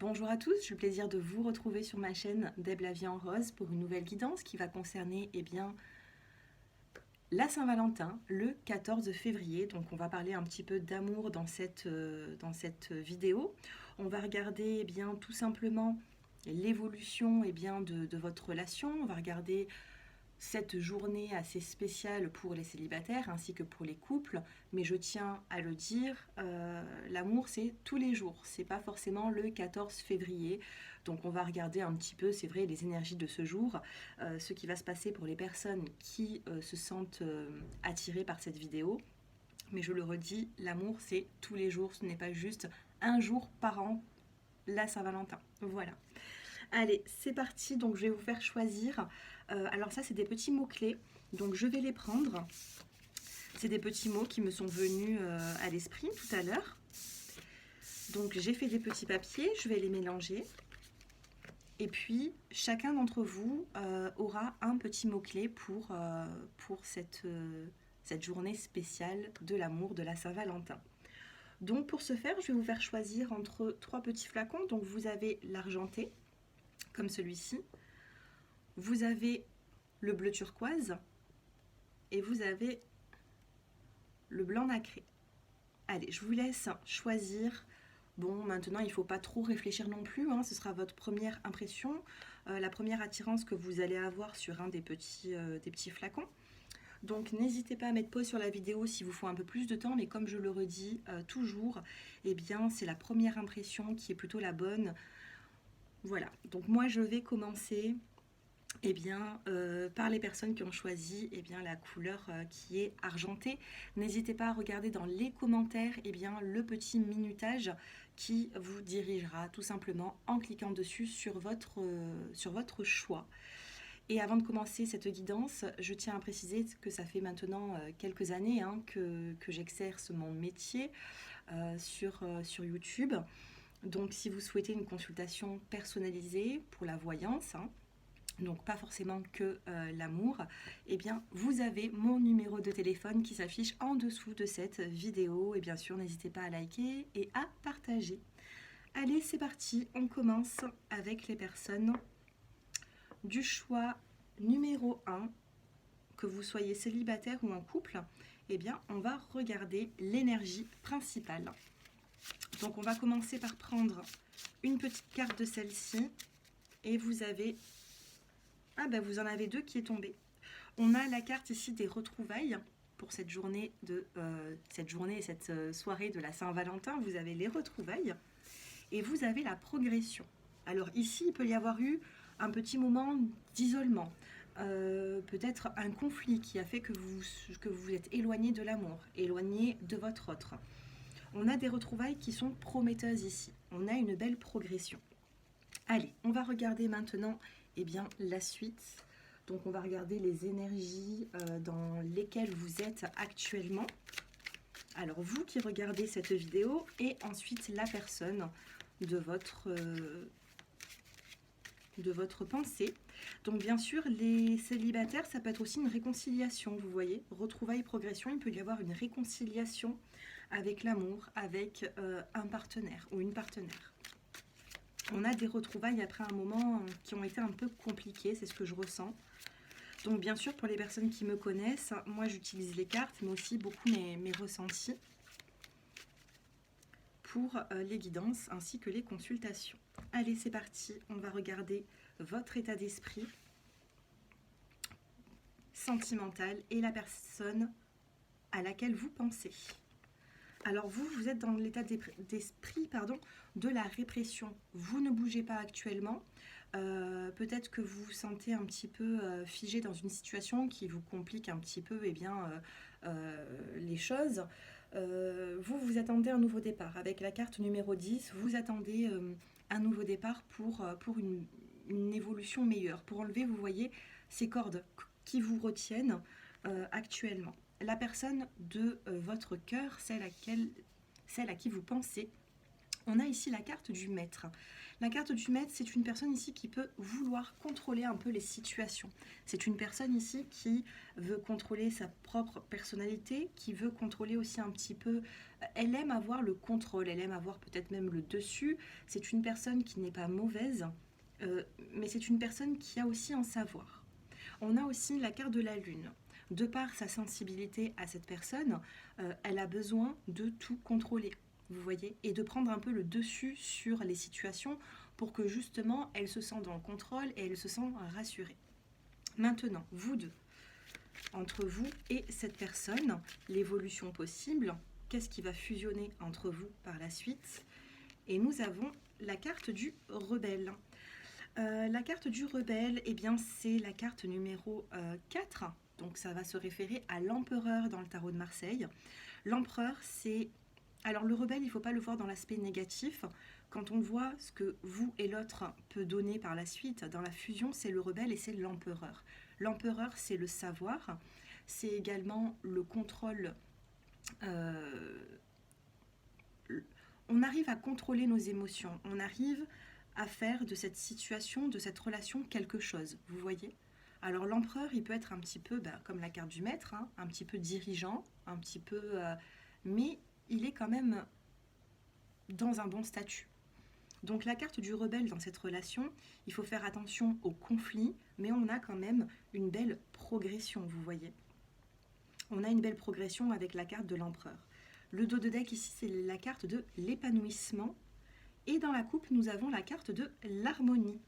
Bonjour à tous, j'ai le plaisir de vous retrouver sur ma chaîne Deb la vie en rose pour une nouvelle guidance qui va concerner la Saint-Valentin le 14 février. Donc on va parler un petit peu d'amour dans cette vidéo. On va regarder tout simplement l'évolution de votre relation. On va regarder cette journée assez spéciale pour les célibataires ainsi que pour les couples, mais je tiens à le dire, l'amour c'est tous les jours, c'est pas forcément le 14 février, donc on va regarder un petit peu, c'est vrai, les énergies de ce jour, ce qui va se passer pour les personnes qui se sentent attirées par cette vidéo, mais je le redis, l'amour c'est tous les jours, ce n'est pas juste un jour par an, la Saint-Valentin, voilà. Allez, c'est parti, donc je vais vous faire choisir. Alors ça, c'est des petits mots-clés, donc je vais les prendre. C'est des petits mots qui me sont venus à l'esprit tout à l'heure. Donc j'ai fait des petits papiers, je vais les mélanger. Et puis, chacun d'entre vous aura un petit mot-clé pour cette journée spéciale de l'amour de la Saint-Valentin. Donc pour ce faire, je vais vous faire choisir entre 3 petits flacons. Donc vous avez l'argenté, comme celui-ci. Vous avez le bleu turquoise et vous avez le blanc nacré. Allez, je vous laisse choisir. Bon, maintenant, il ne faut pas trop réfléchir non plus, hein, ce sera votre première impression, la première attirance que vous allez avoir sur un des petits flacons. Donc n'hésitez pas à mettre pause sur la vidéo s'il vous faut un peu plus de temps, mais comme je le redis toujours, c'est la première impression qui est plutôt la bonne. Voilà, donc moi je vais commencer par les personnes qui ont choisi la couleur qui est argentée. N'hésitez pas à regarder dans les commentaires le petit minutage qui vous dirigera tout simplement en cliquant dessus sur votre choix. Et avant de commencer cette guidance, je tiens à préciser que ça fait maintenant quelques années que j'exerce mon métier sur YouTube. Donc si vous souhaitez une consultation personnalisée pour la voyance, donc pas forcément que l'amour, vous avez mon numéro de téléphone qui s'affiche en dessous de cette vidéo. Et bien sûr, n'hésitez pas à liker et à partager. Allez, c'est parti, on commence avec les personnes du choix numéro 1, que vous soyez célibataire ou en couple. On va regarder l'énergie principale. Donc on va commencer par prendre une petite carte de celle-ci et vous avez... vous en avez 2 qui est tombée. On a la carte ici des retrouvailles pour cette journée et cette soirée de la Saint-Valentin. Vous avez les retrouvailles et vous avez la progression. Alors ici, il peut y avoir eu un petit moment d'isolement, peut-être un conflit qui a fait que vous êtes éloigné de l'amour, éloigné de votre autre. On a des retrouvailles qui sont prometteuses ici. On a une belle progression. Allez, on va regarder maintenant la suite. Donc on va regarder les énergies dans lesquelles vous êtes actuellement. Alors vous qui regardez cette vidéo et ensuite la personne de votre pensée. Donc bien sûr, les célibataires, ça peut être aussi une réconciliation, vous voyez. Retrouvailles, progression, il peut y avoir une réconciliation avec l'amour, avec un partenaire ou une partenaire. On a des retrouvailles après un moment qui ont été un peu compliquées, c'est ce que je ressens. Donc bien sûr, pour les personnes qui me connaissent, moi j'utilise les cartes, mais aussi beaucoup mes ressentis pour les guidances ainsi que les consultations. Allez, c'est parti, on va regarder votre état d'esprit sentimental et la personne à laquelle vous pensez. Alors vous êtes dans l'état d'esprit de la répression. Vous ne bougez pas actuellement. Peut-être que vous vous sentez un petit peu figé dans une situation qui vous complique un petit peu les choses. Vous attendez un nouveau départ. Avec la carte numéro 10, vous attendez un nouveau départ pour une évolution meilleure. Pour enlever, vous voyez, ces cordes qui vous retiennent actuellement. La personne de votre cœur, celle à qui vous pensez, On a ici la carte du maître. La carte du maître, c'est une personne ici qui peut vouloir contrôler un peu les situations. C'est une personne ici qui veut contrôler sa propre personnalité, qui veut contrôler aussi un petit peu. Elle aime avoir le contrôle, elle aime avoir peut-être même le dessus. C'est une personne qui n'est pas mauvaise, mais c'est une personne qui a aussi un savoir. On a aussi la carte de la lune. De par sa sensibilité à cette personne, elle a besoin de tout contrôler, vous voyez, et de prendre un peu le dessus sur les situations pour que justement elle se sente dans le contrôle et elle se sent rassurée. Maintenant, vous deux, entre vous et cette personne, l'évolution possible, qu'est-ce qui va fusionner entre vous par la suite? Et nous avons la carte du rebelle. La carte du rebelle, eh bien, c'est la carte numéro 4. Donc ça va se référer à l'empereur dans le tarot de Marseille. L'empereur, c'est... Alors le rebelle, il ne faut pas le voir dans l'aspect négatif. Quand on voit ce que vous et l'autre peut donner par la suite, dans la fusion, c'est le rebelle et c'est l'empereur. L'empereur, c'est le savoir. C'est également le contrôle. On arrive à contrôler nos émotions. On arrive à faire de cette situation, de cette relation, quelque chose. Vous voyez? Alors l'empereur, il peut être un petit peu, comme la carte du maître, hein, un petit peu dirigeant, un petit peu... mais il est quand même dans un bon statut. Donc la carte du rebelle dans cette relation, il faut faire attention aux conflits, mais on a quand même une belle progression, vous voyez. On a une belle progression avec la carte de l'empereur. Le dos de deck ici, c'est la carte de l'épanouissement. Et dans la coupe, nous avons la carte de l'harmonie.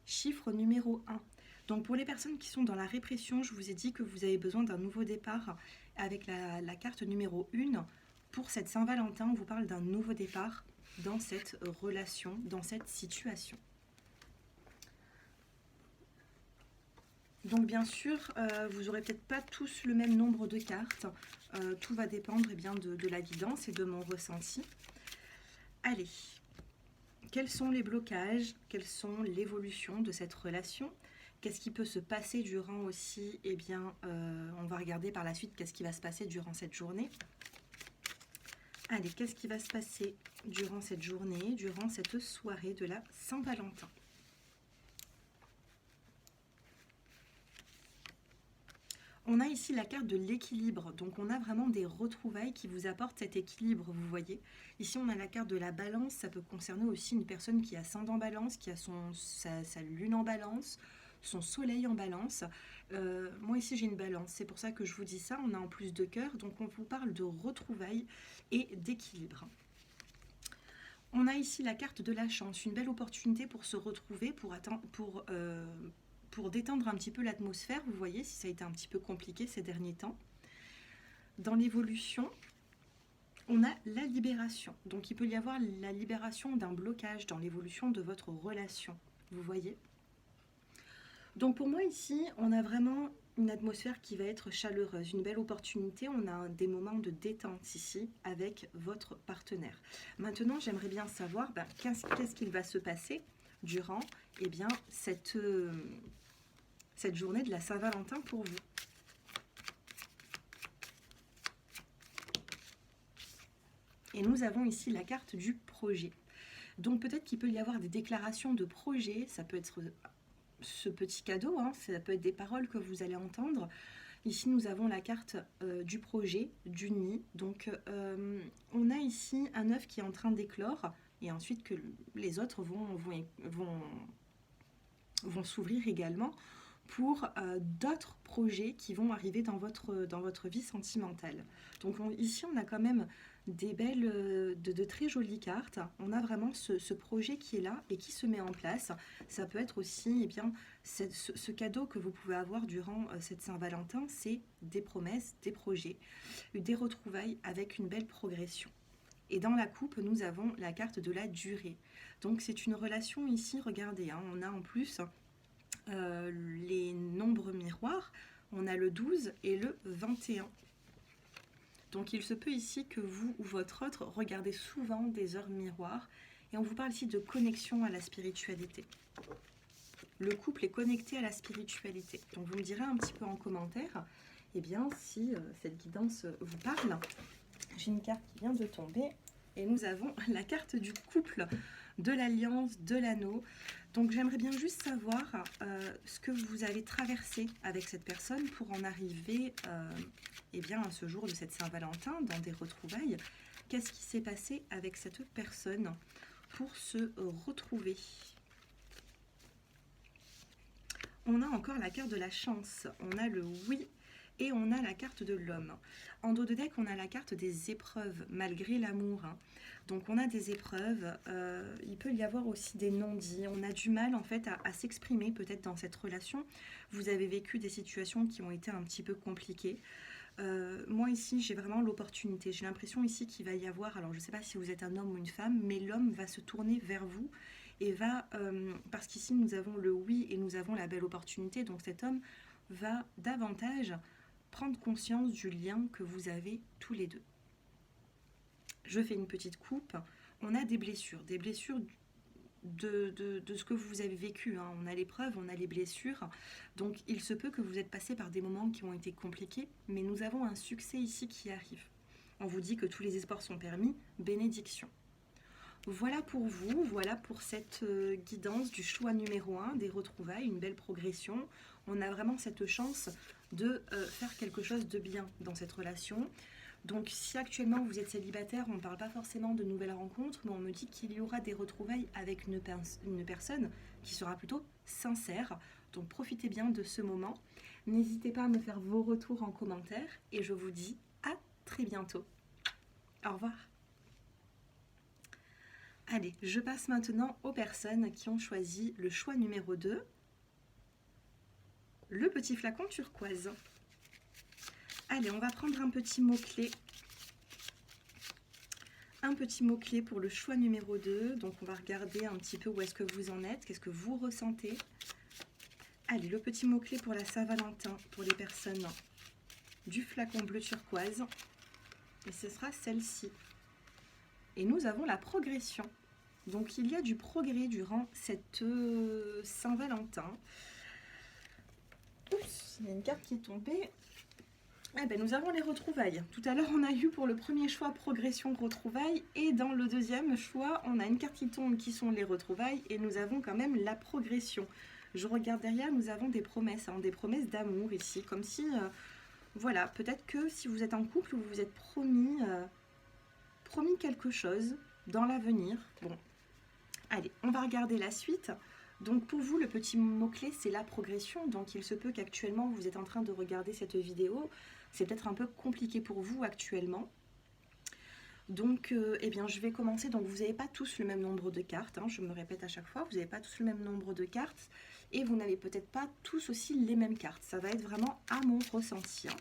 Chiffre numéro 1. Donc pour les personnes qui sont dans la répression, je vous ai dit que vous avez besoin d'un nouveau départ avec la carte numéro 1. Pour cette Saint-Valentin, on vous parle d'un nouveau départ dans cette relation, dans cette situation. Donc bien sûr, vous n'aurez peut-être pas tous le même nombre de cartes. Tout va dépendre bien, de la guidance et de mon ressenti. Allez, quels sont les blocages? Quelles sont l'évolution de cette relation? Qu'est-ce qui peut se passer durant aussi? Eh bien, on va regarder par la suite qu'est-ce qui va se passer durant cette journée. Allez, qu'est-ce qui va se passer durant cette journée, durant cette soirée de la Saint-Valentin? On a ici la carte de l'équilibre, donc on a vraiment des retrouvailles qui vous apportent cet équilibre, vous voyez. Ici on a la carte de la balance, ça peut concerner aussi une personne qui a ascendant balance, qui a sa lune en balance, son soleil en balance. Moi ici j'ai une balance, c'est pour ça que je vous dis ça, on a en plus de cœur, donc on vous parle de retrouvailles et d'équilibre. On a ici la carte de la chance, une belle opportunité pour se retrouver, pour détendre un petit peu l'atmosphère, vous voyez, si ça a été un petit peu compliqué ces derniers temps. Dans l'évolution, on a la libération. Donc il peut y avoir la libération d'un blocage dans l'évolution de votre relation, vous voyez. Donc pour moi ici, on a vraiment une atmosphère qui va être chaleureuse, une belle opportunité. On a des moments de détente ici avec votre partenaire. Maintenant, j'aimerais bien savoir qu'est-ce qu'il va se passer durant bien, cette journée de la Saint-Valentin pour vous. Et nous avons ici la carte du projet. Donc peut-être qu'il peut y avoir des déclarations de projet, ça peut être ce petit cadeau, hein, ça peut être des paroles que vous allez entendre. Ici nous avons la carte du projet, du nid. Donc on a ici un œuf qui est en train d'éclore et ensuite que les autres vont s'ouvrir également pour d'autres projets qui vont arriver dans votre vie sentimentale. Donc ici on a quand même des belles, de très jolies cartes. On a vraiment ce projet qui est là et qui se met en place. Ça peut être aussi ce cadeau que vous pouvez avoir durant cette Saint-Valentin, c'est des promesses, des projets, des retrouvailles avec une belle progression. Et dans la coupe, nous avons la carte de la durée. Donc c'est une relation ici, regardez, hein, on a en plus les nombres miroirs, on a le 12 et le 21. Donc il se peut ici que vous ou votre autre regardez souvent des heures miroirs et on vous parle ici de connexion à la spiritualité. Le couple est connecté à la spiritualité. Donc vous me direz un petit peu en commentaire si cette guidance vous parle. J'ai une carte qui vient de tomber. Et nous avons la carte du couple, de l'alliance, de l'anneau. Donc j'aimerais bien juste savoir ce que vous avez traversé avec cette personne pour en arriver eh bien, à ce jour de cette Saint-Valentin, dans des retrouvailles. Qu'est-ce qui s'est passé avec cette personne pour se retrouver? On a encore la carte de la chance, on a le oui et on a la carte de l'homme. En dos de deck, on a la carte des épreuves, malgré l'amour. Hein. Donc on a des épreuves, il peut y avoir aussi des non-dits. On a du mal en fait à s'exprimer peut-être dans cette relation. Vous avez vécu des situations qui ont été un petit peu compliquées. Moi ici, j'ai vraiment l'opportunité. J'ai l'impression ici qu'il va y avoir, alors je ne sais pas si vous êtes un homme ou une femme, mais l'homme va se tourner vers vous et va, parce qu'ici nous avons le oui et nous avons la belle opportunité, donc cet homme va davantage prendre conscience du lien que vous avez tous les deux. Je fais une petite coupe. On a des blessures de ce que vous avez vécu. Hein. On a l'épreuve, on a les blessures. Donc il se peut que vous êtes passé par des moments qui ont été compliqués, mais nous avons un succès ici qui arrive. On vous dit que tous les espoirs sont permis. Bénédiction. Voilà pour vous, voilà pour cette guidance du choix numéro 1, des retrouvailles, une belle progression. On a vraiment cette chance de faire quelque chose de bien dans cette relation. Donc si actuellement vous êtes célibataire, on ne parle pas forcément de nouvelles rencontres, mais on me dit qu'il y aura des retrouvailles avec une personne qui sera plutôt sincère. Donc profitez bien de ce moment. N'hésitez pas à me faire vos retours en commentaire et je vous dis à très bientôt. Au revoir. Allez, je passe maintenant aux personnes qui ont choisi le choix numéro 2, le petit flacon turquoise. Allez, on va prendre un petit mot-clé. Un petit mot-clé pour le choix numéro 2. Donc, on va regarder un petit peu où est-ce que vous en êtes, qu'est-ce que vous ressentez. Allez, le petit mot-clé pour la Saint-Valentin, pour les personnes du flacon bleu turquoise. Et ce sera celle-ci. Et nous avons la progression. Donc, il y a du progrès durant cette Saint-Valentin. Oups, il y a une carte qui est tombée. Eh ben, nous avons les retrouvailles. Tout à l'heure, on a eu pour le premier choix progression retrouvailles. Et dans le deuxième choix, on a une carte qui tombe qui sont les retrouvailles. Et nous avons quand même la progression. Je regarde derrière, nous avons des promesses. Hein, des promesses d'amour ici. Comme si, voilà, peut-être que si vous êtes en couple, vous vous êtes promis quelque chose dans l'avenir. Bon, allez, on va regarder la suite. Donc pour vous, le petit mot-clé, c'est la progression. Donc il se peut qu'actuellement, vous êtes en train de regarder cette vidéo. C'est peut-être un peu compliqué pour vous actuellement. Donc, eh bien, je vais commencer. Donc vous n'avez pas tous le même nombre de cartes. Hein, je me répète à chaque fois, vous n'avez pas tous le même nombre de cartes. Et vous n'avez peut-être pas tous aussi les mêmes cartes. Ça va être vraiment à mon ressenti. Hein.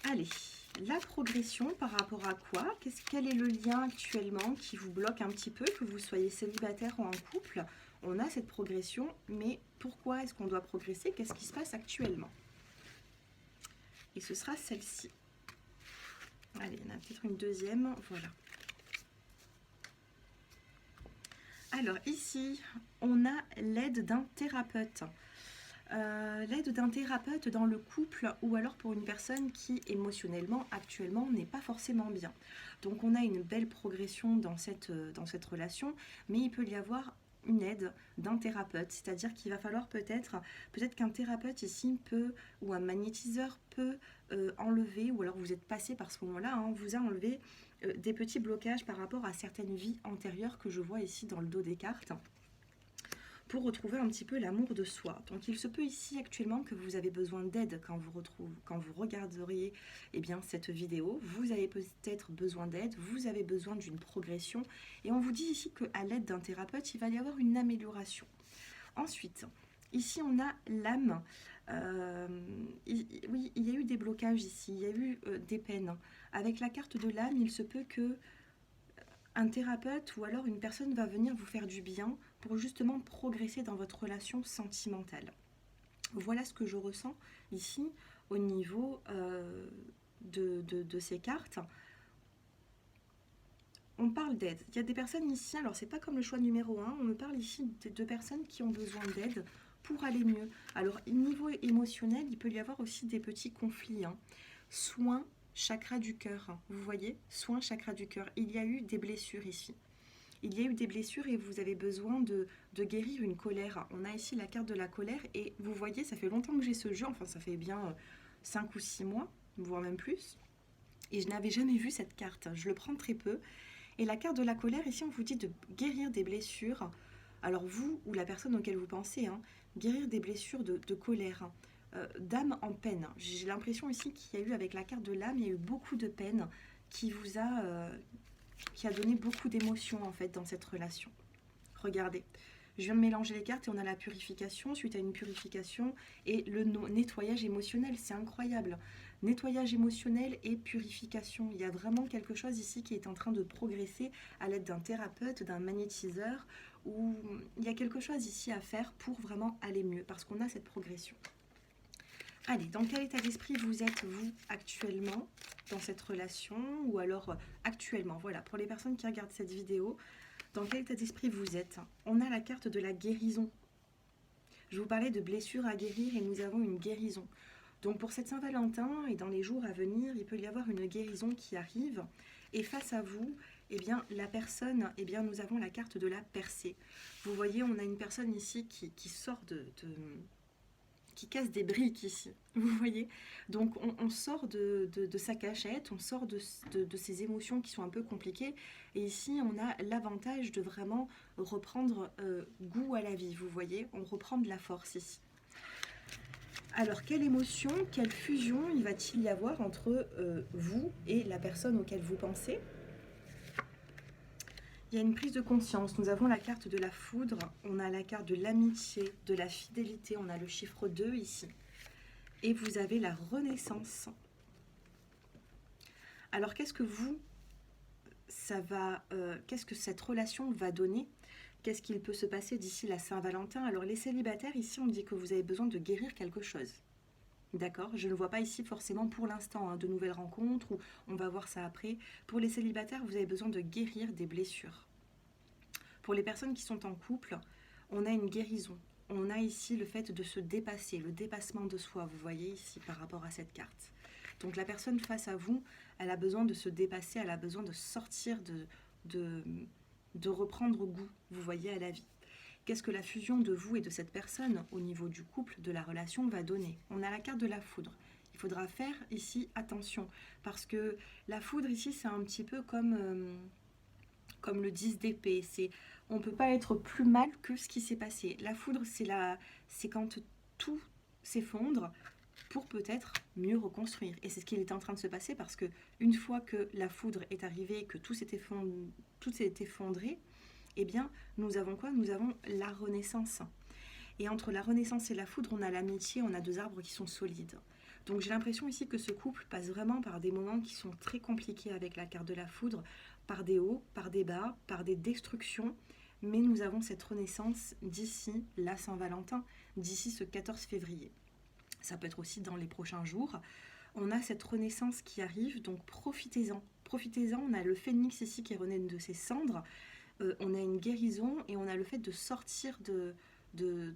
Allez. La progression par rapport à quoi? Quel est le lien actuellement qui vous bloque un petit peu, que vous soyez célibataire ou en couple? On a cette progression, mais pourquoi est-ce qu'on doit progresser? Qu'est-ce qui se passe actuellement? Et ce sera celle-ci. Allez, il y en a peut-être une deuxième. Voilà. Alors ici, on a l'aide d'un thérapeute. L'aide d'un thérapeute dans le couple ou alors pour une personne qui émotionnellement actuellement n'est pas forcément bien. Donc on a une belle progression dans cette relation, mais il peut y avoir une aide d'un thérapeute, c'est-à-dire qu'il va falloir peut-être qu'un thérapeute ici peut, ou un magnétiseur peut enlever, ou alors vous êtes passé par ce moment-là, hein, vous a enlevé des petits blocages par rapport à certaines vies antérieures que je vois ici dans le dos des cartes, pour retrouver un petit peu l'amour de soi. Donc il se peut ici actuellement que vous avez besoin d'aide quand vous regarderiez eh bien, cette vidéo. Vous avez peut-être besoin d'aide, vous avez besoin d'une progression. Et on vous dit ici qu'à l'aide d'un thérapeute, il va y avoir une amélioration. Ensuite, ici on a l'âme. Oui, il y a eu des blocages ici, il y a eu des peines. Avec la carte de l'âme, il se peut que un thérapeute ou alors une personne va venir vous faire du bien pour justement progresser dans votre relation sentimentale. Voilà ce que je ressens ici au niveau de ces cartes. On parle d'aide. Il y a des personnes ici, alors c'est pas comme le choix numéro 1, on me parle ici de personnes qui ont besoin d'aide pour aller mieux. Alors niveau émotionnel, il peut y avoir aussi des petits conflits. Hein. Soin chakra du cœur. Hein. Vous voyez, soin chakra du cœur. Il y a eu des blessures ici. Il y a eu des blessures et vous avez besoin de guérir une colère. On a ici la carte de la colère et vous voyez, ça fait longtemps que j'ai ce jeu, enfin ça fait bien 5 ou 6 mois, voire même plus. Et je n'avais jamais vu cette carte, je le prends très peu. Et la carte de la colère, ici on vous dit de guérir des blessures. Alors vous ou la personne auquel vous pensez, hein, guérir des blessures de colère, d'âme en peine. J'ai l'impression ici qu'il y a eu avec la carte de l'âme, il y a eu beaucoup de peine qui vous a... qui a donné beaucoup d'émotions en fait dans cette relation. Regardez, je viens de mélanger les cartes et on a la purification suite à une purification et le nettoyage émotionnel, c'est incroyable. Nettoyage émotionnel et purification, il y a vraiment quelque chose ici qui est en train de progresser à l'aide d'un thérapeute, d'un magnétiseur, où il y a quelque chose ici à faire pour vraiment aller mieux parce qu'on a cette progression. Allez, dans quel état d'esprit vous êtes, vous, actuellement, dans cette relation, ou alors actuellement, voilà, pour les personnes qui regardent cette vidéo, dans quel état d'esprit vous êtes? On a la carte de la guérison. Je vous parlais de blessures à guérir et nous avons une guérison. Donc pour cette Saint-Valentin et dans les jours à venir, il peut y avoir une guérison qui arrive. Et face à vous, eh bien, la personne, eh bien, nous avons la carte de la percée. Vous voyez, on a une personne ici qui sort qui casse des briques ici, vous voyez. Donc on sort de sa cachette, on sort de ces émotions qui sont un peu compliquées. Et ici, on a l'avantage de vraiment reprendre goût à la vie, vous voyez. On reprend de la force ici. Alors, quelle émotion, quelle fusion il va-t-il y avoir entre vous et la personne auquel vous pensez? Il y a une prise de conscience. Nous avons la carte de la foudre, on a la carte de l'amitié, de la fidélité, on a le chiffre 2 ici. Et vous avez la renaissance. Alors, qu'est-ce que qu'est-ce que cette relation va donner? Qu'est-ce qu'il peut se passer d'ici la Saint-Valentin? Alors, les célibataires, ici, on dit que vous avez besoin de guérir quelque chose. D'accord, je ne vois pas ici forcément pour l'instant de nouvelles rencontres, ou on va voir ça après. Pour les célibataires, vous avez besoin de guérir des blessures. Pour les personnes qui sont en couple, on a une guérison. On a ici le fait de se dépasser, le dépassement de soi, vous voyez ici par rapport à cette carte. Donc la personne face à vous, elle a besoin de se dépasser, elle a besoin de sortir, de reprendre goût, vous voyez, à la vie. Qu'est-ce que la fusion de vous et de cette personne au niveau du couple, de la relation, va donner? On a la carte de la foudre. Il faudra faire ici attention, parce que la foudre ici, c'est un petit peu comme le 10 d'épée. On ne peut pas être plus mal que ce qui s'est passé. La foudre, c'est quand tout s'effondre pour peut-être mieux reconstruire. Et c'est ce qui est en train de se passer, parce que une fois que la foudre est arrivée, que tout s'est effondré, eh bien, nous avons quoi? Nous avons la renaissance. Et entre la renaissance et la foudre, on a l'amitié, on a deux arbres qui sont solides. Donc j'ai l'impression ici que ce couple passe vraiment par des moments qui sont très compliqués avec la carte de la foudre, par des hauts, par des bas, par des destructions. Mais nous avons cette renaissance d'ici la Saint-Valentin, d'ici ce 14 février. Ça peut être aussi dans les prochains jours. On a cette renaissance qui arrive, donc profitez-en. Profitez-en, on a le phénix ici qui renaît de ses cendres. On a une guérison et on a le fait de sortir de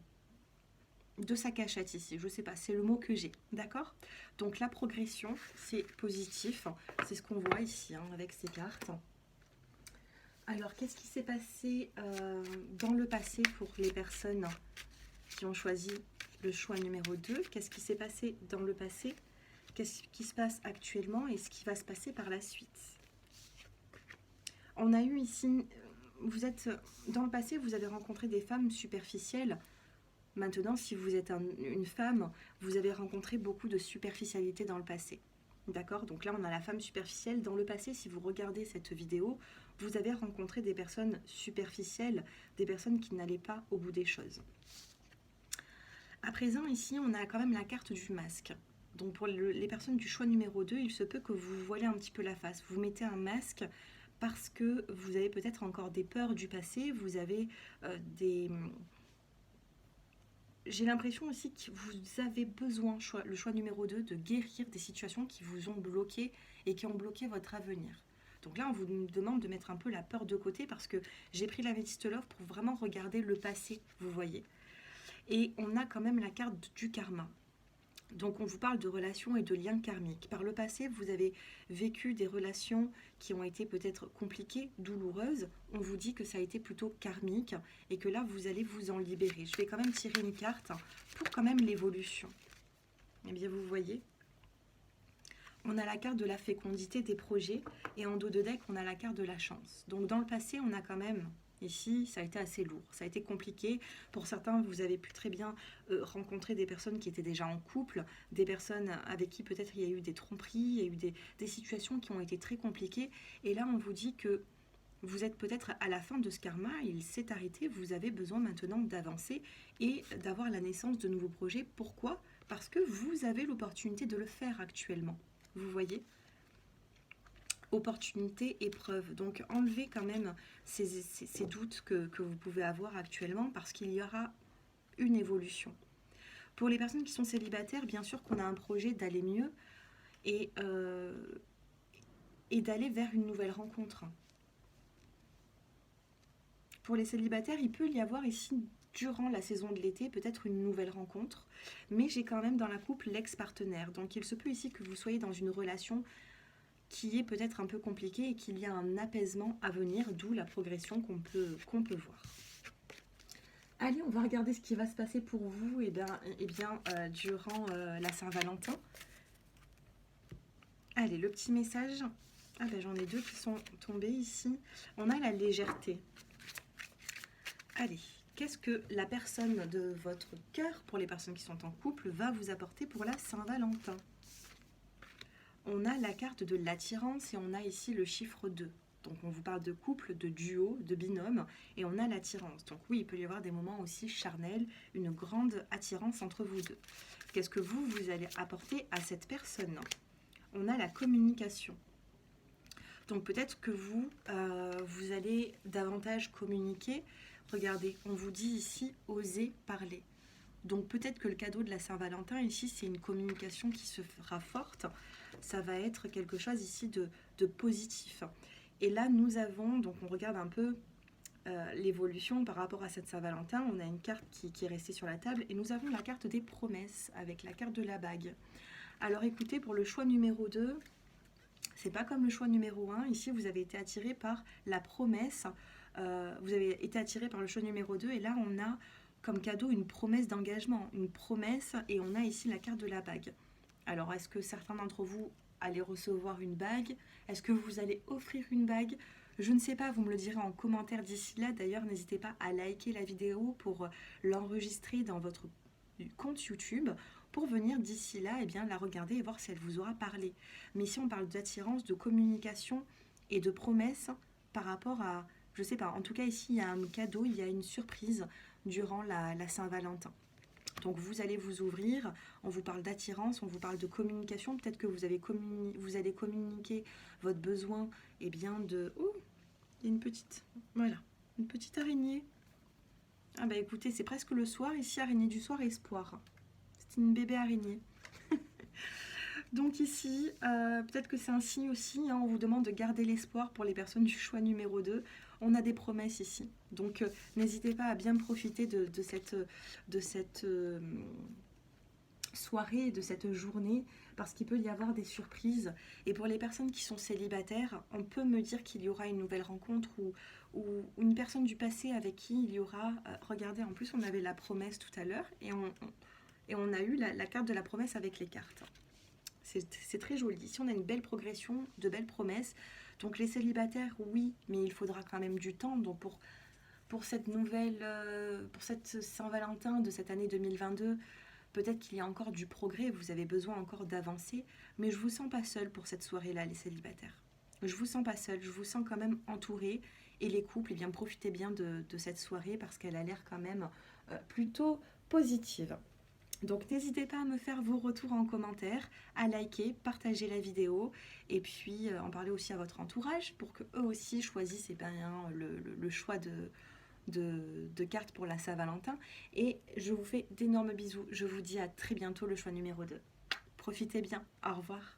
sa cachette ici. Je sais pas, c'est le mot que j'ai, d'accord? Donc la progression, c'est positif. C'est ce qu'on voit ici avec ces cartes. Alors, qu'est-ce qui s'est passé dans le passé pour les personnes qui ont choisi le choix numéro 2? Qu'est-ce qui s'est passé dans le passé? Qu'est-ce qui se passe actuellement et ce qui va se passer par la suite? On a eu ici... Vous êtes dans le passé, vous avez rencontré des femmes superficielles. Maintenant, si vous êtes une femme, vous avez rencontré beaucoup de superficialité dans le passé. D'accord? Donc là, on a la femme superficielle. Dans le passé, si vous regardez cette vidéo, vous avez rencontré des personnes superficielles, des personnes qui n'allaient pas au bout des choses. À présent, ici, on a quand même la carte du masque. Donc pour les personnes du choix numéro 2, il se peut que vous voilez un petit peu la face. Vous mettez un masque parce que vous avez peut-être encore des peurs du passé, vous avez J'ai l'impression aussi que vous avez besoin, le choix numéro 2, de guérir des situations qui vous ont bloqué et qui ont bloqué votre avenir. Donc là, on vous demande de mettre un peu la peur de côté, parce que j'ai pris la Améthyste Love pour vraiment regarder le passé, vous voyez. Et on a quand même la carte du karma. Donc on vous parle de relations et de liens karmiques. Par le passé, vous avez vécu des relations qui ont été peut-être compliquées, douloureuses. On vous dit que ça a été plutôt karmique et que là, vous allez vous en libérer. Je vais quand même tirer une carte pour quand même l'évolution. Eh bien, vous voyez, on a la carte de la fécondité des projets et en dos de deck, on a la carte de la chance. Donc dans le passé, on a quand même... Ici, ça a été assez lourd, ça a été compliqué. Pour certains, vous avez pu très bien rencontrer des personnes qui étaient déjà en couple, des personnes avec qui peut-être il y a eu des tromperies, il y a eu des situations qui ont été très compliquées. Et là, on vous dit que vous êtes peut-être à la fin de ce karma, il s'est arrêté, vous avez besoin maintenant d'avancer et d'avoir la naissance de nouveaux projets. Pourquoi ? Parce que vous avez l'opportunité de le faire actuellement. Vous voyez ? Opportunité, épreuve. Donc enlevez quand même ces doutes que vous pouvez avoir actuellement parce qu'il y aura une évolution. Pour les personnes qui sont célibataires, bien sûr qu'on a un projet d'aller mieux et d'aller vers une nouvelle rencontre. Pour les célibataires, il peut y avoir ici, durant la saison de l'été, peut-être une nouvelle rencontre, mais j'ai quand même dans la couple l'ex-partenaire. Donc il se peut ici que vous soyez dans une relation qui est peut-être un peu compliqué et qu'il y a un apaisement à venir, d'où la progression qu'on peut voir. Allez, on va regarder ce qui va se passer pour vous durant la Saint-Valentin. Allez, le petit message. Ah ben j'en ai deux qui sont tombés ici. On a la légèreté. Allez, qu'est-ce que la personne de votre cœur, pour les personnes qui sont en couple, va vous apporter pour la Saint-Valentin ? On a la carte de l'attirance et on a ici le chiffre 2. Donc on vous parle de couple, de duo, de binôme et on a l'attirance. Donc oui, il peut y avoir des moments aussi charnels, une grande attirance entre vous deux. Qu'est-ce que vous allez apporter à cette personne ? On a la communication. Donc peut-être que vous allez davantage communiquer. Regardez, on vous dit ici « oser parler ». Donc peut-être que le cadeau de la Saint-Valentin ici, c'est une communication qui se fera forte. Ça va être quelque chose ici de positif. Et là, nous avons, donc on regarde un peu l'évolution par rapport à cette Saint-Valentin. On a une carte qui est restée sur la table et nous avons la carte des promesses avec la carte de la bague. Alors écoutez, pour le choix numéro 2, c'est pas comme le choix numéro 1. Ici, vous avez été attiré par la promesse. Vous avez été attiré par le choix numéro 2 et là, on a comme cadeau une promesse d'engagement, une promesse, et on a ici la carte de la bague. Alors, est-ce que certains d'entre vous allez recevoir une bague ? Est-ce que vous allez offrir une bague ? Je ne sais pas, vous me le direz en commentaire d'ici là. D'ailleurs, n'hésitez pas à liker la vidéo pour l'enregistrer dans votre compte YouTube pour venir d'ici là, la regarder et voir si elle vous aura parlé. Mais ici, on parle d'attirance, de communication et de promesse par rapport à, je ne sais pas, en tout cas ici, il y a un cadeau, il y a une surprise durant la Saint-Valentin. Donc vous allez vous ouvrir, on vous parle d'attirance, on vous parle de communication, peut-être que vous allez communiquer votre besoin de... Oh, il y a une petite... Voilà, une petite araignée. Ah bah écoutez, c'est presque le soir, ici araignée du soir, espoir. C'est une bébé araignée. Donc ici, peut-être que c'est un signe aussi, on vous demande de garder l'espoir pour les personnes du choix numéro 2. On a des promesses ici. Donc n'hésitez pas à bien profiter de cette soirée, de cette journée, parce qu'il peut y avoir des surprises. Et pour les personnes qui sont célibataires, on peut me dire qu'il y aura une nouvelle rencontre ou une personne du passé avec qui il y aura... regardez, en plus on avait la promesse tout à l'heure et on a eu la carte de la promesse avec les cartes. C'est très joli. Ici, on a une belle progression, de belles promesses. Donc, les célibataires, oui, mais il faudra quand même du temps. Donc, pour cette pour cette Saint-Valentin de cette année 2022, peut-être qu'il y a encore du progrès, vous avez besoin encore d'avancer. Mais je ne vous sens pas seule pour cette soirée-là, les célibataires. Je ne vous sens pas seule, je vous sens quand même entourée. Et les couples, profitez bien de cette soirée parce qu'elle a l'air quand même plutôt positive. Donc n'hésitez pas à me faire vos retours en commentaire, à liker, partager la vidéo et puis en parler aussi à votre entourage pour qu'eux aussi choisissent le choix de cartes pour la Saint-Valentin. Et je vous fais d'énormes bisous. Je vous dis à très bientôt, le choix numéro 2. Profitez bien. Au revoir.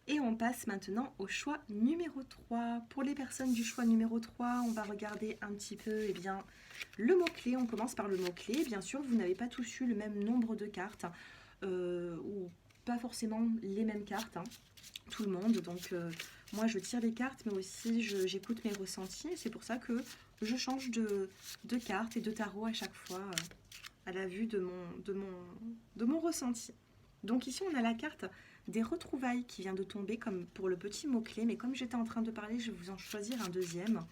Et on passe maintenant au choix numéro 3. Pour les personnes du choix numéro 3, on va regarder un petit peu eh bien, le mot-clé. On commence par le mot-clé. Bien sûr, vous n'avez pas tous eu le même nombre de cartes, ou pas forcément les mêmes cartes, hein, tout le monde. Donc, moi, je tire les cartes, mais aussi j'écoute mes ressentis. C'est pour ça que je change de cartes et de tarot à chaque fois, à la vue de mon ressenti. Donc ici, on a la carte des retrouvailles qui vient de tomber comme pour le petit mot-clé. Mais comme j'étais en train de parler, je vais vous en choisir un deuxième.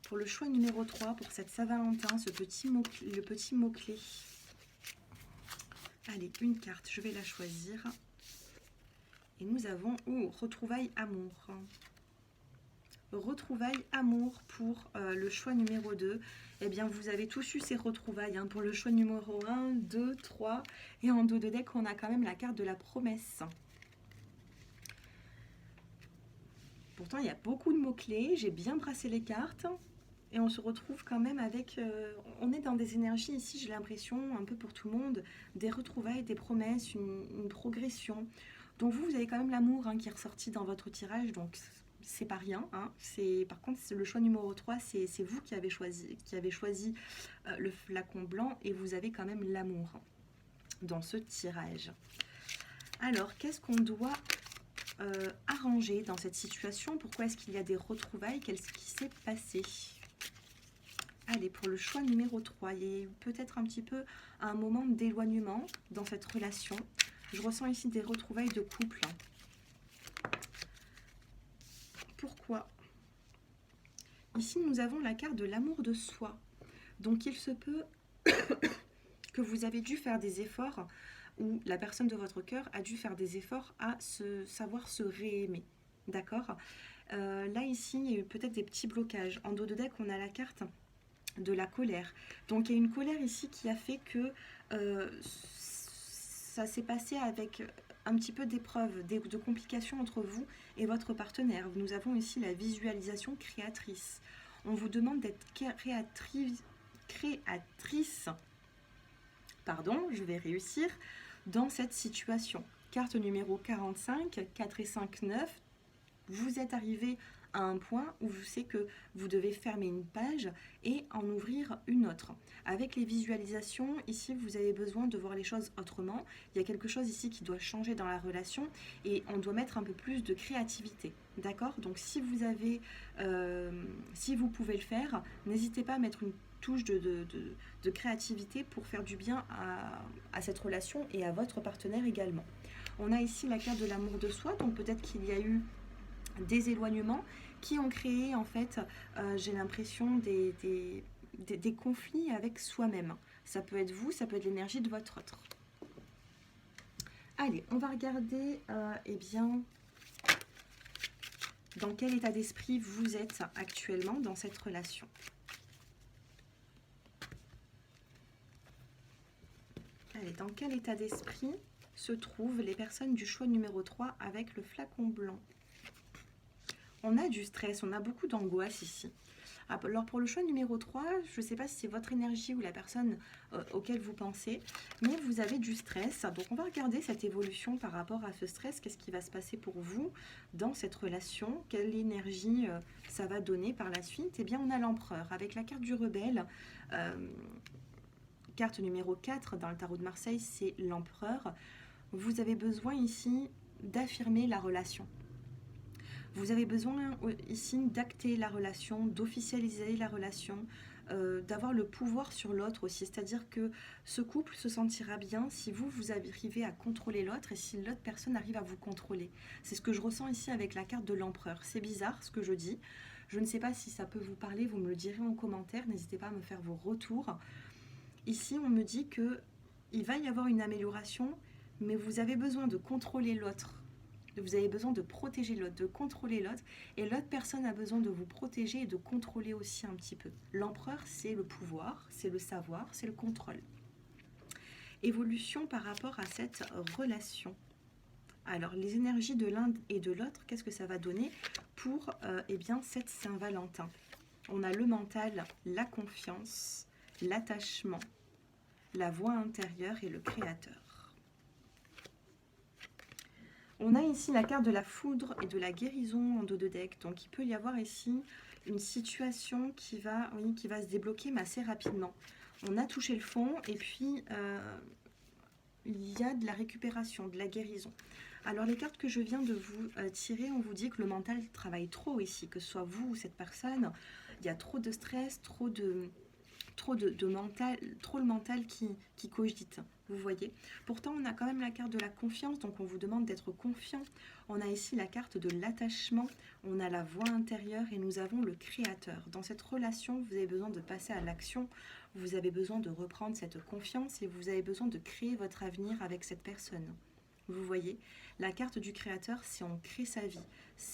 Pour le choix numéro 3, pour cette Saint-Valentin, le petit mot-clé. Allez, une carte, je vais la choisir. Et nous avons retrouvailles amour. Retrouvailles amour pour le choix numéro 2. Eh bien, vous avez tous eu ces retrouvailles. Hein. Pour le choix numéro 1, 2, 3. Et en dos de deck, on a quand même la carte de la promesse. Pourtant, il y a beaucoup de mots-clés. J'ai bien brassé les cartes. Et on se retrouve quand même avec... on est dans des énergies ici, j'ai l'impression, un peu pour tout le monde. Des retrouvailles, des promesses, une progression. Donc vous avez quand même l'amour hein, qui est ressorti dans votre tirage. Donc c'est pas rien. Hein. Par contre, le choix numéro 3, c'est vous qui avez choisi le flacon blanc. Et vous avez quand même l'amour dans ce tirage. Alors, qu'est-ce qu'on doit arranger dans cette situation? Pourquoi est-ce qu'il y a des retrouvailles? Qu'est-ce qui s'est passé? Allez, pour le choix numéro 3, il y a eu peut-être un petit peu un moment d'éloignement dans cette relation. Je ressens ici des retrouvailles de couple. Pourquoi? Ici, nous avons la carte de l'amour de soi. Donc, il se peut que vous avez dû faire des efforts, ou la personne de votre cœur a dû faire des efforts à savoir se réaimer. D'accord? Là, ici, il y a eu peut-être des petits blocages. En dos de deck, on a la carte de la colère. Donc il y a une colère ici qui a fait que ça s'est passé avec un petit peu d'épreuves, de complications entre vous et votre partenaire. Nous avons ici la visualisation créatrice. On vous demande d'être créatrice, pardon, je vais réussir, dans cette situation. Carte numéro 45, 4 et 5, 9. Vous êtes arrivé à un point où vous savez que vous devez fermer une page et en ouvrir une autre. Avec les visualisations, ici, vous avez besoin de voir les choses autrement. Il y a quelque chose ici qui doit changer dans la relation et on doit mettre un peu plus de créativité. D'accord? Donc, si vous avez, si vous pouvez le faire, n'hésitez pas à mettre une touche de créativité pour faire du bien à cette relation et à votre partenaire également. On a ici la carte de l'amour de soi, donc peut-être qu'il y a eu des éloignements qui ont créé en fait, j'ai l'impression des conflits avec soi-même. Ça peut être vous, ça peut être l'énergie de votre autre. Allez, on va regarder eh bien, dans quel état d'esprit vous êtes actuellement dans cette relation. Allez, dans quel état d'esprit se trouvent les personnes du choix numéro 3 avec le flacon blanc? On a du stress, on a beaucoup d'angoisse ici. Alors pour le choix numéro 3, je ne sais pas si c'est votre énergie ou la personne auquel vous pensez, mais vous avez du stress. Donc on va regarder cette évolution par rapport à ce stress. Qu'est-ce qui va se passer pour vous dans cette relation? Quelle énergie ça va donner par la suite? Eh bien on a l'empereur avec la carte du rebelle. Carte numéro 4 dans le tarot de Marseille, c'est l'empereur. Vous avez besoin ici d'affirmer la relation. Vous avez besoin ici d'acter la relation, d'officialiser la relation, d'avoir le pouvoir sur l'autre aussi. C'est-à-dire que ce couple se sentira bien si vous arrivez à contrôler l'autre et si l'autre personne arrive à vous contrôler. C'est ce que je ressens ici avec la carte de l'empereur. C'est bizarre ce que je dis. Je ne sais pas si ça peut vous parler, vous me le direz en commentaire. N'hésitez pas à me faire vos retours. Ici, on me dit qu'il va y avoir une amélioration, mais vous avez besoin de contrôler l'autre. Vous avez besoin de protéger l'autre, de contrôler l'autre. Et l'autre personne a besoin de vous protéger et de contrôler aussi un petit peu. L'empereur, c'est le pouvoir, c'est le savoir, c'est le contrôle. Évolution par rapport à cette relation. Alors, les énergies de l'un et de l'autre, qu'est-ce que ça va donner pour eh bien, cette Saint-Valentin? On a le mental, la confiance, l'attachement, la voix intérieure et le créateur. On a ici la carte de la foudre et de la guérison en dos de deck. Donc il peut y avoir ici une situation qui va, oui, qui va se débloquer mais assez rapidement. On a touché le fond et puis il y a de la récupération, de la guérison. Alors les cartes que je viens de vous tirer, on vous dit que le mental travaille trop ici, que ce soit vous ou cette personne. Il y a trop de stress, trop de mental, trop le mental qui cogite, vous voyez. Pourtant, on a quand même la carte de la confiance, donc on vous demande d'être confiant. On a ici la carte de l'attachement, on a la voix intérieure et nous avons le créateur. Dans cette relation, vous avez besoin de passer à l'action, vous avez besoin de reprendre cette confiance et vous avez besoin de créer votre avenir avec cette personne. Vous voyez, la carte du créateur, c'est on crée sa vie.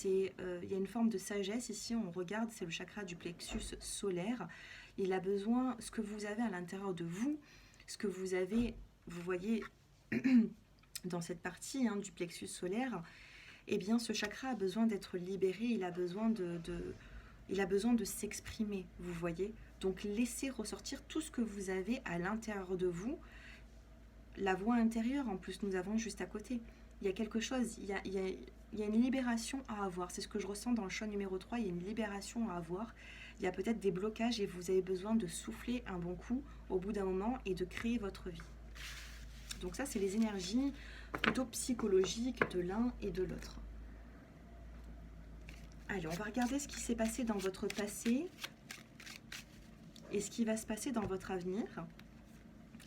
Il y a une forme de sagesse ici, on regarde, c'est le chakra du plexus solaire. Il a besoin, ce que vous avez à l'intérieur de vous, ce que vous avez, vous voyez, dans cette partie du plexus solaire, eh bien ce chakra a besoin d'être libéré, il a besoin de s'exprimer, vous voyez. Donc laissez ressortir tout ce que vous avez à l'intérieur de vous. La voix intérieure, en plus, nous avons juste à côté. Il y a quelque chose, il y a une libération à avoir. C'est ce que je ressens dans le choix numéro 3, il y a une libération à avoir. Il y a peut-être des blocages et vous avez besoin de souffler un bon coup au bout d'un moment et de créer votre vie. Donc ça, c'est les énergies plutôt psychologiques de l'un et de l'autre. Allez, on va regarder ce qui s'est passé dans votre passé et ce qui va se passer dans votre avenir.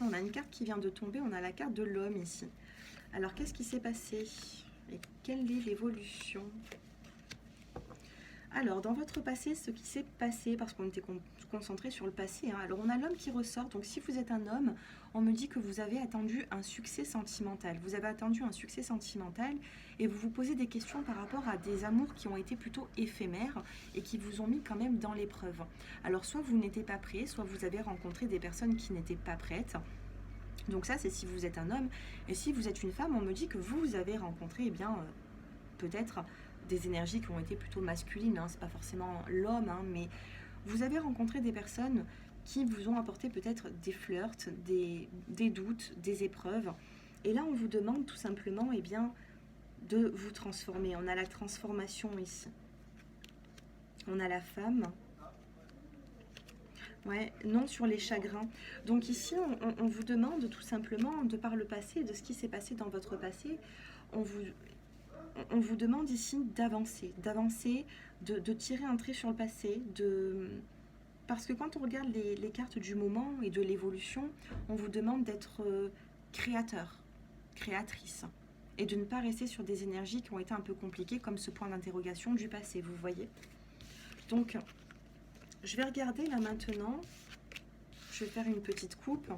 On a une carte qui vient de tomber, on a la carte de l'homme ici. Alors, qu'est-ce qui s'est passé et quelle est l'évolution? Alors, dans votre passé, ce qui s'est passé, parce qu'on était concentré sur le passé, alors on a l'homme qui ressort. Donc, si vous êtes un homme, on me dit que vous avez attendu un succès sentimental. Vous avez attendu un succès sentimental et vous vous posez des questions par rapport à des amours qui ont été plutôt éphémères et qui vous ont mis quand même dans l'épreuve. Alors, soit vous n'étiez pas prêt, soit vous avez rencontré des personnes qui n'étaient pas prêtes. Donc ça, c'est si vous êtes un homme. Et si vous êtes une femme, on me dit que vous avez rencontré, peut-être des énergies qui ont été plutôt masculines. C'est pas forcément l'homme, mais vous avez rencontré des personnes qui vous ont apporté peut-être des flirts, des doutes, des épreuves. Et là, on vous demande tout simplement, de vous transformer. On a la transformation ici. On a la femme. Ouais, non sur les chagrins. Donc ici, on vous demande tout simplement, de par le passé, de ce qui s'est passé dans votre passé, on vous demande ici d'avancer, de tirer un trait sur le passé, parce que quand on regarde les cartes du moment et de l'évolution, on vous demande d'être créateur, créatrice, et de ne pas rester sur des énergies qui ont été un peu compliquées, comme ce point d'interrogation du passé, vous voyez. Donc, je vais regarder là maintenant, je vais faire une petite coupe.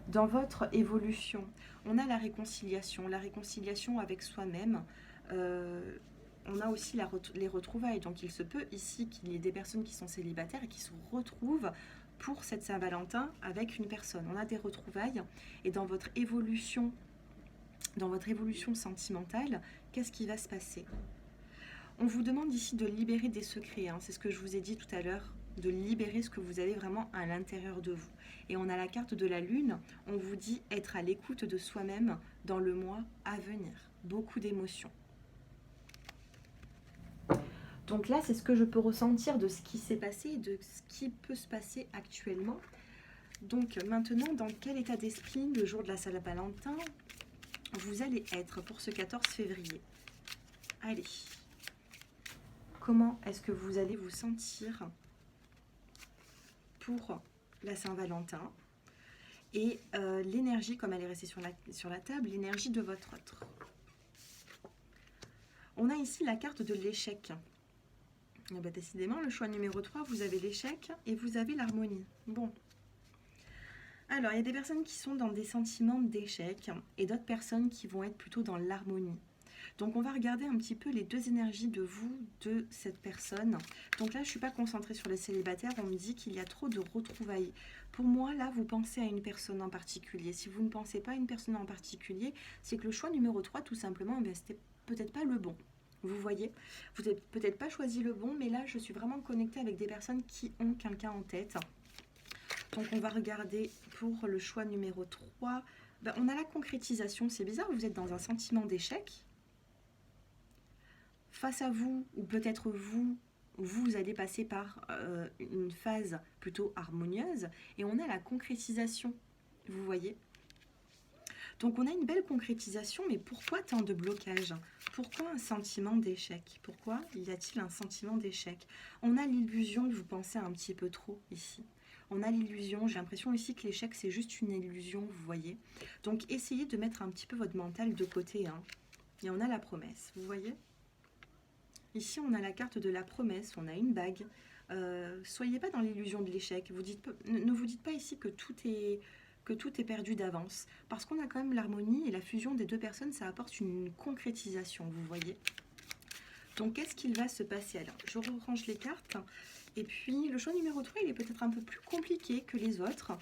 Dans votre évolution, on a la réconciliation avec soi-même. On a aussi les retrouvailles. Donc il se peut ici qu'il y ait des personnes qui sont célibataires et qui se retrouvent pour cette Saint-Valentin avec une personne. On a des retrouvailles et dans votre évolution sentimentale, qu'est-ce qui va se passer? On vous demande ici de libérer des secrets, c'est ce que je vous ai dit tout à l'heure, de libérer ce que vous avez vraiment à l'intérieur de vous. Et on a la carte de la lune, on vous dit être à l'écoute de soi-même dans le mois à venir. Beaucoup d'émotions. Donc là, c'est ce que je peux ressentir de ce qui s'est passé et de ce qui peut se passer actuellement. Donc maintenant, dans quel état d'esprit, le jour de la Saint-Valentin, vous allez être pour ce 14 février? Allez. Comment est-ce que vous allez vous sentir pour la Saint-Valentin? Et l'énergie, comme elle est restée sur la table, l'énergie de votre autre. On a ici la carte de l'échec. Décidément, le choix numéro 3, vous avez l'échec et vous avez l'harmonie. Bon. Alors, il y a des personnes qui sont dans des sentiments d'échec et d'autres personnes qui vont être plutôt dans l'harmonie. Donc, on va regarder un petit peu les deux énergies de vous, de cette personne. Donc là, je ne suis pas concentrée sur les célibataires. On me dit qu'il y a trop de retrouvailles. Pour moi, là, vous pensez à une personne en particulier. Si vous ne pensez pas à une personne en particulier, c'est que le choix numéro 3, tout simplement, c'était peut-être pas le bon. Vous voyez, vous n'avez peut-être pas choisi le bon, mais là, je suis vraiment connectée avec des personnes qui ont quelqu'un en tête. Donc, on va regarder pour le choix numéro 3. Ben, on a la concrétisation, c'est bizarre, vous êtes dans un sentiment d'échec. Face à vous, ou peut-être vous allez passer par une phase plutôt harmonieuse, et on a la concrétisation, vous voyez. Donc on a une belle concrétisation, mais pourquoi tant de blocage? Pourquoi un sentiment d'échec? Pourquoi y a-t-il un sentiment d'échec? On a l'illusion que vous pensez un petit peu trop ici. On a l'illusion, j'ai l'impression ici que l'échec c'est juste une illusion, vous voyez. Donc essayez de mettre un petit peu votre mental de côté, hein. Et on a la promesse, vous voyez. Ici on a la carte de la promesse, on a une bague. Soyez pas dans l'illusion de l'échec. Ne vous dites pas ici que tout est perdu d'avance. Parce qu'on a quand même l'harmonie et la fusion des deux personnes, ça apporte une concrétisation, vous voyez. Donc, qu'est-ce qu'il va se passer? Alors, je range les cartes. Et puis, le choix numéro 3, il est peut-être un peu plus compliqué que les autres.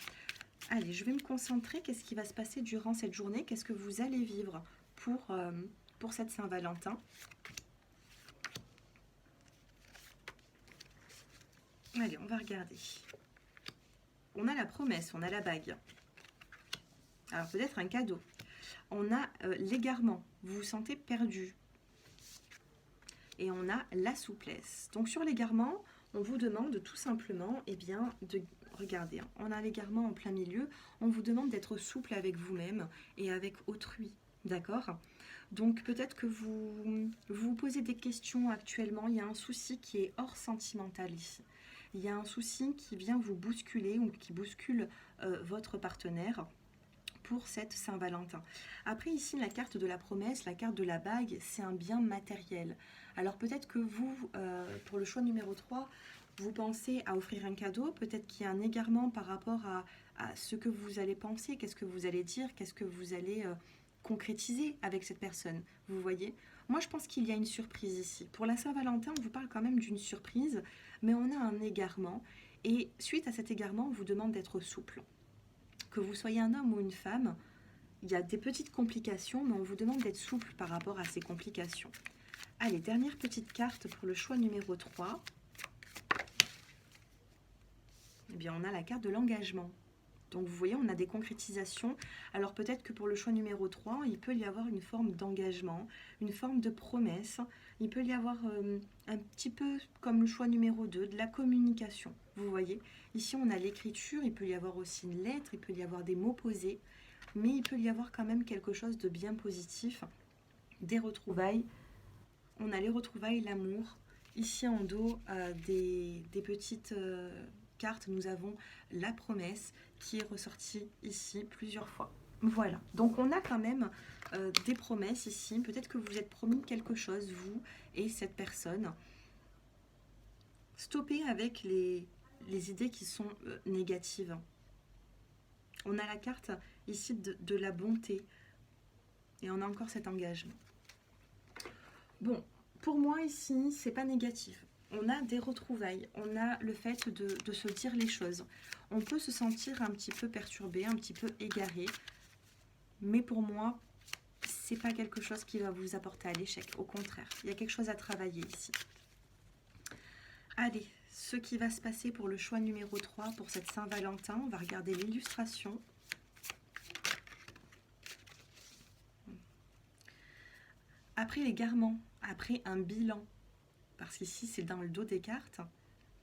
Allez, je vais me concentrer. Qu'est-ce qui va se passer durant cette journée? Qu'est-ce que vous allez vivre pour cette Saint-Valentin? Allez, on va regarder. On a la promesse, on a la bague. Alors peut-être un cadeau. On a l'égarement, vous vous sentez perdu. Et on a la souplesse. Donc sur l'égarement, on vous demande tout simplement, eh bien, de regarder. Hein, on a l'égarement en plein milieu. On vous demande d'être souple avec vous-même et avec autrui. D'accord? Donc peut-être que vous posez des questions actuellement. Il y a un souci qui est hors sentimental ici. Il y a un souci qui vient vous bousculer ou qui bouscule votre partenaire pour cette Saint-Valentin. Après ici la carte de la promesse, la carte de la bague, c'est un bien matériel. Alors peut-être que vous, pour le choix numéro 3, vous pensez à offrir un cadeau, peut-être qu'il y a un égarement par rapport à ce que vous allez penser, qu'est-ce que vous allez dire, qu'est-ce que vous allez concrétiser avec cette personne, vous voyez. Moi je pense qu'il y a une surprise ici. Pour la Saint-Valentin, on vous parle quand même d'une surprise, mais on a un égarement, et suite à cet égarement, on vous demande d'être souple. Que vous soyez un homme ou une femme, il y a des petites complications, mais on vous demande d'être souple par rapport à ces complications. Allez, dernière petite carte pour le choix numéro 3. Eh bien, on a la carte de l'engagement. Donc, vous voyez, on a des concrétisations. Alors, peut-être que pour le choix numéro 3, il peut y avoir une forme d'engagement, une forme de promesse. Il peut y avoir un petit peu comme le choix numéro 2, de la communication. Vous voyez, ici, on a l'écriture. Il peut y avoir aussi une lettre. Il peut y avoir des mots posés. Mais il peut y avoir quand même quelque chose de bien positif. Des retrouvailles. On a les retrouvailles, l'amour. Ici, en dos, des petites... carte, nous avons la promesse qui est ressortie ici plusieurs fois. Voilà, donc on a quand même des promesses ici. Peut-être que vous êtes promis quelque chose, vous et cette personne. Stoppez avec les idées qui sont négatives. On a la carte ici de la bonté. Et on a encore cet engagement. Bon, pour moi ici, c'est pas négatif. On a des retrouvailles, on a le fait de se dire les choses. On peut se sentir un petit peu perturbé, un petit peu égaré. Mais pour moi, c'est pas quelque chose qui va vous apporter à l'échec. Au contraire, il y a quelque chose à travailler ici. Allez, ce qui va se passer pour le choix numéro 3, pour cette Saint-Valentin, on va regarder l'illustration. Après l'égarement, après un bilan, parce qu'ici c'est dans le dos des cartes,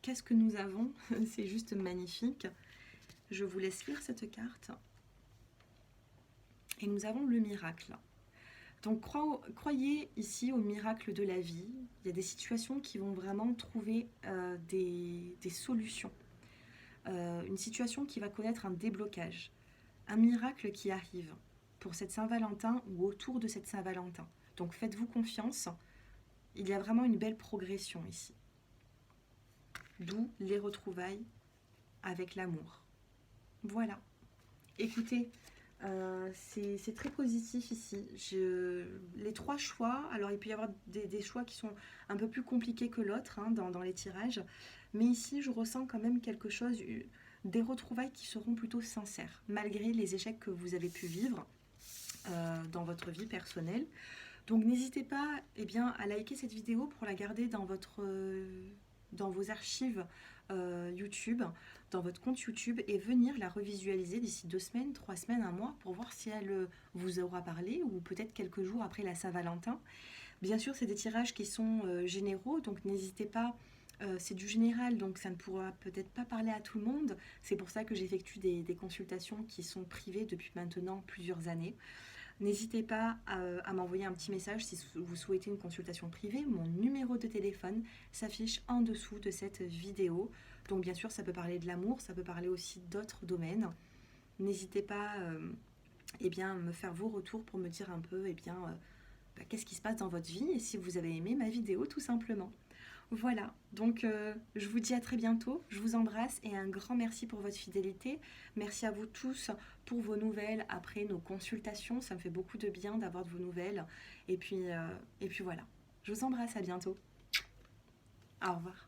qu'est-ce que nous avons? C'est juste magnifique. Je vous laisse lire cette carte. Et nous avons le miracle. Donc croyez ici au miracle de la vie. Il y a des situations qui vont vraiment trouver des solutions. Une situation qui va connaître un déblocage. Un miracle qui arrive pour cette Saint-Valentin ou autour de cette Saint-Valentin. Donc faites-vous confiance. Il y a vraiment une belle progression ici. D'où les retrouvailles avec l'amour. Voilà. Écoutez, c'est très positif ici. Les 3 choix, alors il peut y avoir des choix qui sont un peu plus compliqués que l'autre hein, dans les tirages. Mais ici, je ressens quand même quelque chose, des retrouvailles qui seront plutôt sincères, malgré les échecs que vous avez pu vivre dans votre vie personnelle. Donc n'hésitez pas à liker cette vidéo pour la garder dans votre dans vos archives YouTube, dans votre compte YouTube et venir la revisualiser d'ici 2 semaines, 3 semaines, un mois pour voir si elle vous aura parlé ou peut-être quelques jours après la Saint-Valentin. Bien sûr, c'est des tirages qui sont généraux, donc n'hésitez pas. C'est du général, donc ça ne pourra peut-être pas parler à tout le monde. C'est pour ça que j'effectue des consultations qui sont privées depuis maintenant plusieurs années. N'hésitez pas à m'envoyer un petit message si vous souhaitez une consultation privée. Mon numéro de téléphone s'affiche en dessous de cette vidéo. Donc bien sûr, ça peut parler de l'amour, ça peut parler aussi d'autres domaines. N'hésitez pas eh bien, à me faire vos retours pour me dire un peu qu'est-ce qui se passe dans votre vie et si vous avez aimé ma vidéo tout simplement. Voilà, donc je vous dis à très bientôt, je vous embrasse et un grand merci pour votre fidélité. Merci à vous tous pour vos nouvelles après nos consultations, ça me fait beaucoup de bien d'avoir de vos nouvelles. Et puis voilà, je vous embrasse, à bientôt. Au revoir.